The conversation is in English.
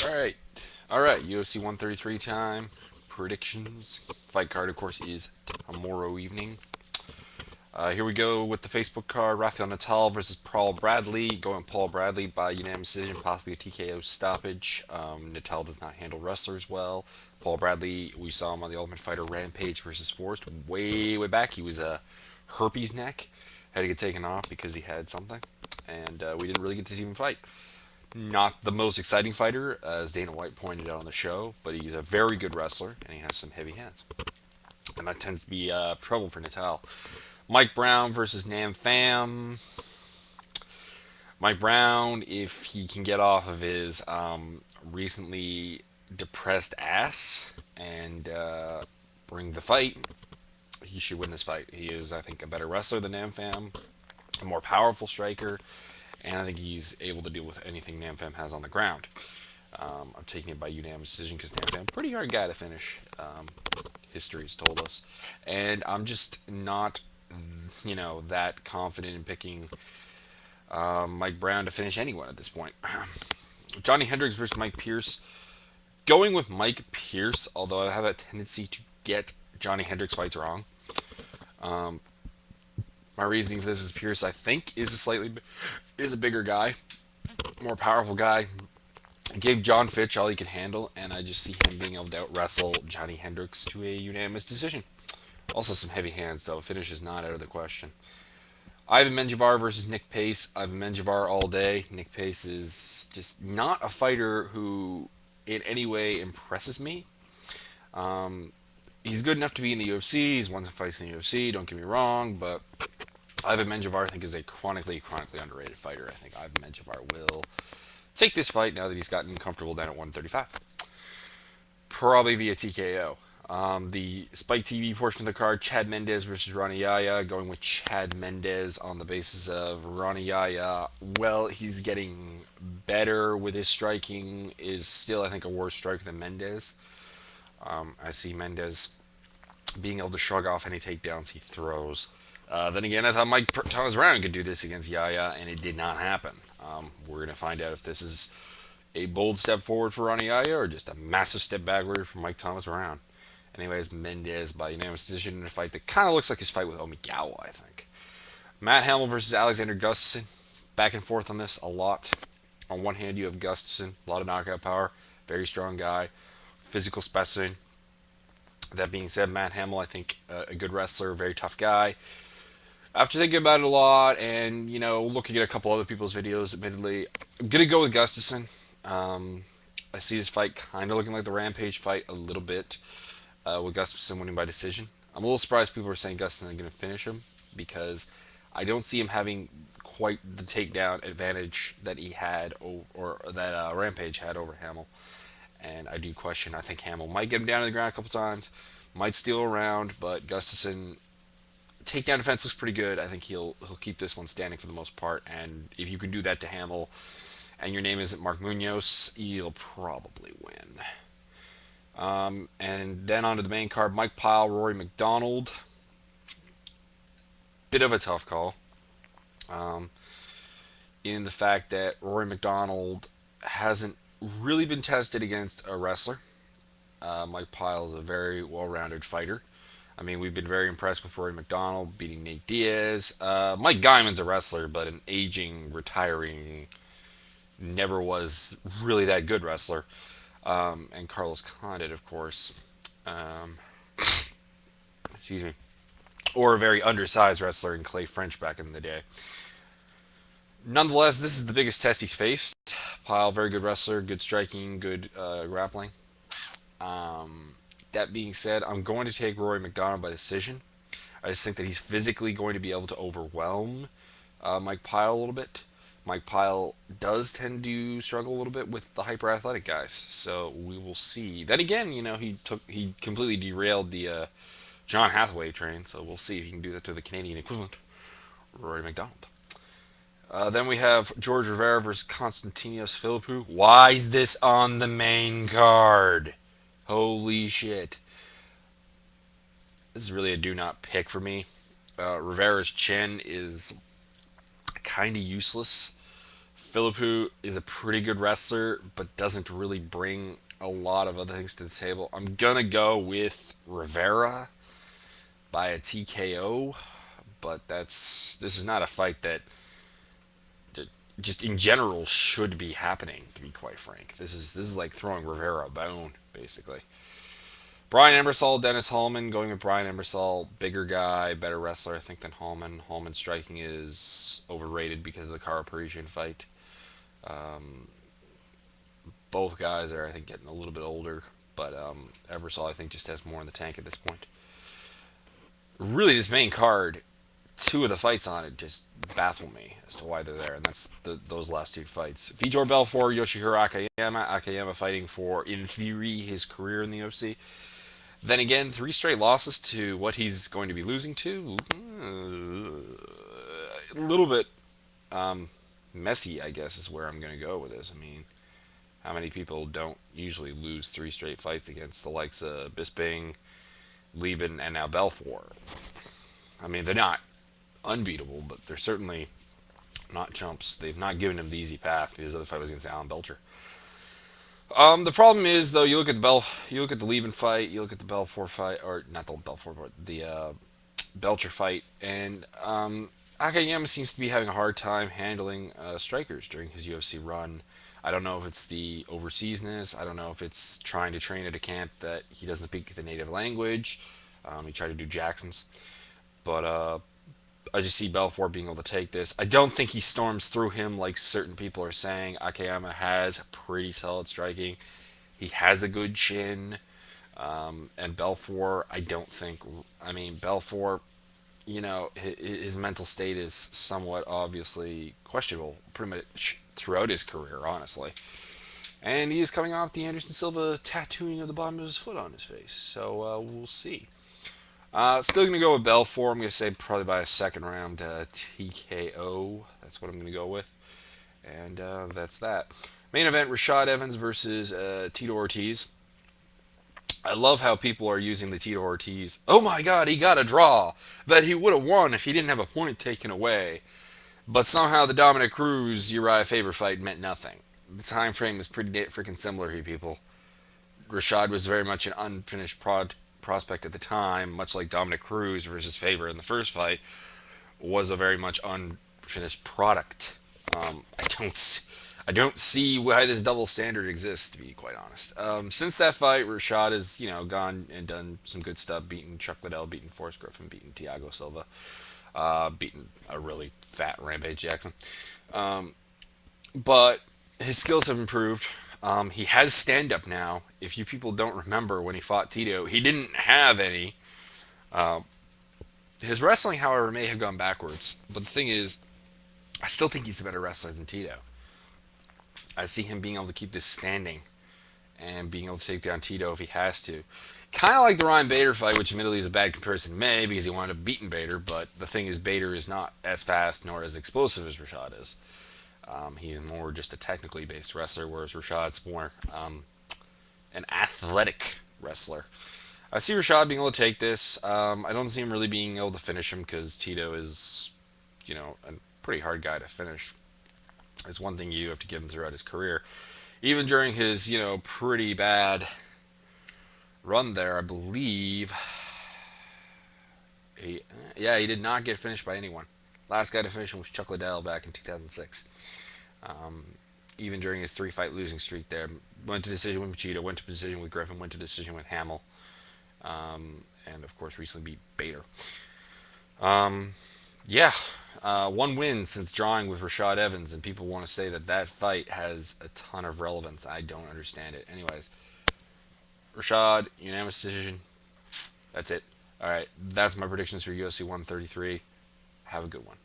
Alright. Alright, UFC 133 time. Predictions. Fight card, of course, is tomorrow evening. Here we go with the Facebook card. Rafael Natal versus Paul Bradley. Going Paul Bradley by unanimous decision, possibly a TKO stoppage. Natal does not handle wrestlers well. Paul Bradley, we saw him on the Ultimate Fighter Rampage versus Forrest way, way back. He was a herpes neck. Had to get taken off because he had something. And we didn't really get to see him fight. Not the most exciting fighter, as Dana White pointed out on the show, but he's a very good wrestler and he has some heavy hands. And that tends to be trouble for Natal. Mike Brown versus Nam Pham. Mike Brown, if he can get off of his recently depressed ass and bring the fight, he should win this fight. He is, I think, a better wrestler than Nam Pham, a more powerful striker, and I think he's able to deal with anything Nam Pham has on the ground. I'm taking it by unanimous decision because Nam Pham, pretty hard guy to finish. History has told us, and I'm just not, that confident in picking Mike Brown to finish anyone at this point. Johnny Hendricks versus Mike Pierce. Going with Mike Pierce, although I have a tendency to get Johnny Hendricks fights wrong. My reasoning for this is Pierce, I think, is a bigger guy, more powerful guy. Gave John Fitch all he could handle, and I just see him being able to out wrestle Johnny Hendricks to a unanimous decision. Also, some heavy hands, so finish is not out of the question. Ivan Menjivar versus Nick Pace. Ivan Menjivar all day. Nick Pace is just not a fighter who, in any way, impresses me. He's good enough to be in the UFC. He's won some fights in the UFC. Don't get me wrong, but Ivan Menjivar, I think, is a chronically underrated fighter. I think Ivan Menjivar will take this fight now that he's gotten comfortable down at 135. Probably via TKO. The Spike TV portion of the card, Chad Mendez versus Ronnie Yaya, going with Chad Mendez on the basis of Ronnie Yaya. Well, he's getting better with his striking, is still, I think, a worse striker than Mendez. I see Mendez being able to shrug off any takedowns he throws. Then again, I thought Mike Thomas Brown could do this against Yaya, and it did not happen. We're going to find out if this is a bold step forward for Ronnie Yaya or just a massive step backward for Mike Thomas Brown. Anyways, Mendez by unanimous decision in a fight that kind of looks like his fight with Omigawa, I think. Matt Hamill versus Alexander Gustafsson. Back and forth on this a lot. On one hand, you have Gustafsson, a lot of knockout power, very strong guy, physical specimen. That being said, Matt Hamill, I think, a good wrestler, very tough guy. After thinking about it a lot and, looking at a couple other people's videos, admittedly, I'm going to go with Gustafsson. I see this fight kind of looking like the Rampage fight a little bit, with Gustafsson winning by decision. I'm a little surprised people are saying Gustafsson is going to finish him because I don't see him having quite the takedown advantage that he had or that Rampage had over Hamill. And I do question. I think Hamill might get him down to the ground a couple times, might steal around, but Gustafsson takedown defense looks pretty good. I think he'll keep this one standing for the most part. And if you can do that to Hamill, and your name isn't Mark Munoz, you'll probably win. And then onto the main card, Mike Pyle, Rory McDonald. Bit of a tough call. In the fact that Rory McDonald hasn't really been tested against a wrestler. Mike Pyle is a very well-rounded fighter. I mean, we've been very impressed with Rory McDonald beating Nate Diaz. Mike Guyman's a wrestler, but an aging, retiring, never was really that good wrestler. And Carlos Condit, of course. Excuse me. Or a very undersized wrestler in Clay French back in the day. Nonetheless, this is the biggest test he's faced. Pyle, very good wrestler, good striking, good grappling. That being said, I'm going to take Rory McDonald by decision. I just think that he's physically going to be able to overwhelm Mike Pyle a little bit. Mike Pyle does tend to struggle a little bit with the hyper athletic guys, so we will see. Then again, he completely derailed the John Hathaway train, so we'll see if he can do that to the Canadian equivalent, Rory McDonald. Then we have George Rivera versus Konstantinos Philippou. Why is this on the main card? Holy shit. This is really a do not pick for me. Rivera's chin is kind of useless. Philippou is a pretty good wrestler, but doesn't really bring a lot of other things to the table. I'm gonna go with Rivera by a TKO, but this is not a fight that just in general should be happening. To be quite frank, this is like throwing Rivera a bone, basically. Brian Ebersol, Dennis Hallman, going with Brian Ebersol, bigger guy, better wrestler, I think, than Hallman. Hallman's striking is overrated because of the Kara Parisian fight. Both guys are, I think, getting a little bit older, but Ebersol, I think, just has more in the tank at this point. Really, this main card, two of the fights on it just baffle me as to why they're there, and that's those last two fights. Vitor Belfort, Yoshihiro Akayama. Akayama fighting for, in theory, his career in the UFC. Then again, three straight losses to what he's going to be losing to. A little bit messy, I guess, is where I'm going to go with this. I mean, how many people don't usually lose three straight fights against the likes of Bisping, Lieben, and now Belfort? I mean, they're not unbeatable, but they're certainly not chumps. They've not given him the easy path. His other fight was against Alan Belcher. The problem is, though, you look at the Lieben fight, you look at the Belfort fight, or not the Belfort, but the Belcher fight, and Akayama seems to be having a hard time handling strikers during his UFC run. I don't know if it's the overseasness. I don't know if it's trying to train at a camp that he doesn't speak the native language. He tried to do Jackson's, but I just see Belfort being able to take this. I don't think he storms through him like certain people are saying. Akayama has pretty solid striking. He has a good chin. And Belfort, I don't think. I mean, Belfort, his mental state is somewhat obviously questionable pretty much throughout his career, honestly. And he is coming off the Anderson Silva tattooing of the bottom of his foot on his face. So we'll see. Still going to go with Belfort. I'm going to say probably by a second round TKO. That's what I'm going to go with. And that's that. Main event, Rashad Evans versus Tito Ortiz. I love how people are using the Tito Ortiz, oh my god, he got a draw, that he would have won if he didn't have a point taken away. But somehow the Dominic Cruz Uriah Faber fight meant nothing. The time frame is pretty freaking similar here, people. Rashad was very much an unfinished prospect at the time, much like Dominic Cruz versus Faber in the first fight was a very much unfinished product. I don't see why this double standard exists, to be quite honest. Since that fight, Rashad has gone and done some good stuff, beaten Chuck Liddell, beaten Forrest Griffin, beaten Thiago Silva, beaten a really fat Rampage Jackson. But his skills have improved. He has stand-up now. If you people don't remember when he fought Tito, he didn't have any. His wrestling, however, may have gone backwards. But the thing is, I still think he's a better wrestler than Tito. I see him being able to keep this standing and being able to take down Tito if he has to. Kind of like the Ryan Bader fight, which admittedly is a bad comparison to May because he wound up beating Bader, but the thing is Bader is not as fast nor as explosive as Rashad is. He's more just a technically based wrestler, whereas Rashad's more an athletic wrestler. I see Rashad being able to take this. I don't see him really being able to finish him because Tito is, a pretty hard guy to finish. It's one thing you have to give him throughout his career. Even during his, pretty bad run there, I believe. He did not get finished by anyone. Last guy to finish him was Chuck Liddell back in 2006. Even during his 3-fight losing streak there, went to decision with Machida, went to decision with Griffin, went to decision with Hamill, and of course recently beat Bader. One win since drawing with Rashad Evans, and people want to say that fight has a ton of relevance. I don't understand it. Anyways, Rashad, unanimous decision. That's it. All right, that's my predictions for UFC 133. Have a good one.